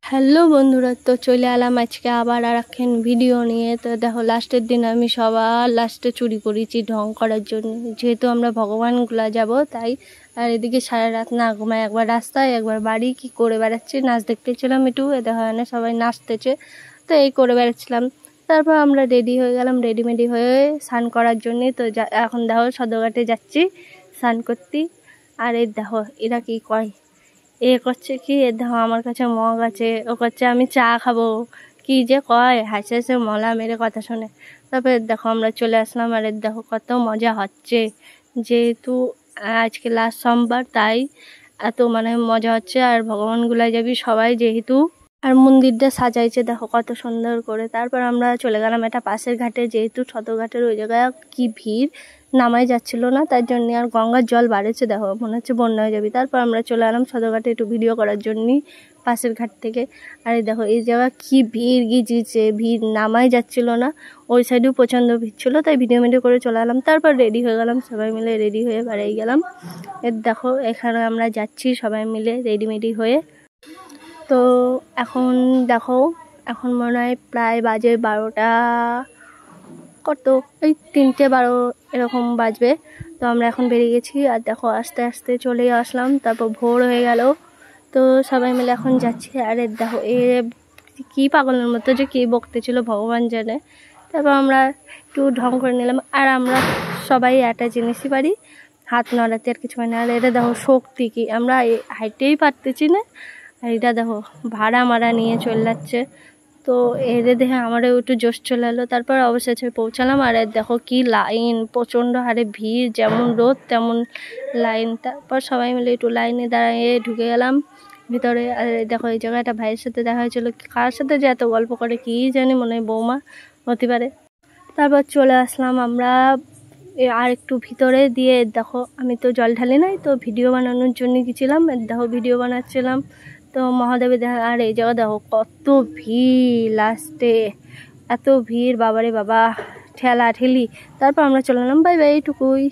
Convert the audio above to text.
Hello বন্ধুরা, তো চলে এলাম আজকে আবার আর একখান ভিডিও নিয়ে। তো দেখো, লাস্টের দিন আমি সবার লাস্টে চুরি করেছি ঢং করার জন্য, যেহেতু আমরা ভগবানগুলা যাব তাই। আর এদিকে সারা রাত না ঘুমায়, একবার রাস্তায় একবার বাড়ি কি করে বেড়াচ্ছি। নাচ দেখতেছিলাম একটু, দেখো না সবাই নাচতেছে, তো এই করে বেড়াচ্ছিলাম। তারপর আমরা রেডি হয়ে গেলাম, রেডিমেডি হয়ে স্নান করার জন্যে। তো এখন দেখো সদরঘাটে যাচ্ছি স্নান করতে। আর এই দেখো এরা কি কয়, এ করছে কি, এ দেখো আমার কাছে মগ আছে, ও করছে আমি চা খাবো, কি যে কয়, হাসে হাসে মলা মেরে কথা শুনে। তারপরে দেখো আমরা চলে আসলাম। আর এর দেখো কত মজা হচ্ছে, যেহেতু আজকে লাস্ট সোমবার তাই এত মজা হচ্ছে। আর ভগবানগুলাই যাবি সবাই যেহেতু, আর মন্দিরটা সাজাইছে দেখো কত সুন্দর করে। তারপর আমরা চলে গেলাম এটা পাশের ঘাটে, যেহেতু ছতঘাটের ওই জায়গায় কি ভিড়, নামাই যাচ্ছিল না, তার জন্য। আর গঙ্গার জল বাড়েছে দেখো, মনে হচ্ছে বন্যা হয়ে যাবে। তারপর আমরা চলে এলাম ছতঘাটে একটু ভিডিও করার জন্যই পাশের ঘাট থেকে। আর এই দেখো এই জায়গা কি ভিড় গিয়েছে, ভিড় নামাই যাচ্ছিল না, ওই সাইডেও প্রচণ্ড ভিড় ছিল, তাই ভিডিও করে চলে এলাম। তারপর রেডি হয়ে গেলাম, সবাই মিলে রেডি হয়ে বেরিয়ে গেলাম। এর দেখো এখানে আমরা যাচ্ছি সবাই মিলে রেডিমেডি হয়ে। তো এখন দেখো, এখন মনে হয় প্রায় বাজে 12টা, কত এই 3:12 এরকম বাজবে। তো আমরা এখন বেরিয়ে গেছি। আর দেখো আস্তে আস্তে চলে আসলাম, তারপর ভোর হয়ে গেল। তো সবাই মিলে এখন যাচ্ছি। আর দেখো এ কি পাগলের মতো যে কি বকতেছিল ভগবান জানে। তারপর আমরা একটু ঢং করে নিলাম। আর আমরা সবাই একটা জিনিসই পারি, হাত নড়াতে, আর কিছু পারি না। আর এটা দেখো শক্তি কি, আমরা হাইটেই পারতেছি না। আর এটা দেখো ভাড়া মারা নিয়ে চলে যাচ্ছে। তো এদের দেখে আমারও একটু জোশ চলে এলো। তারপর অবশেষে পৌঁছালাম। আর দেখো কি লাইন, প্রচণ্ড হারে ভিড়, যেমন রোদ তেমন লাইন। তারপর সবাই মিলে একটু লাইনে দাঁড়িয়ে ঢুকে গেলাম ভিতরে। আর দেখো এই জায়গায় একটা ভাইয়ের সাথে দেখা হয়েছিল, কার সাথে যে এত গল্প করে কি জানি, মনে হয় বৌমা হতে পারে। তারপর চলে আসলাম আমরা আর একটু ভিতরে দিয়ে। দেখো আমি তো জল ঢালি নাই, তো ভিডিও বানানোর জন্য গেছিলাম। দেখো ভিডিও বানাচ্ছিলাম, তো মহাদেবের দেখা। আর এই জায়গা দেখো কত ভিড়, লাস্টে এত ভিড়, বাবারে বাবা, ঠেলা ঠেলি। তারপর আমরা চলে এলাম, বাই বাই, এইটুকুই।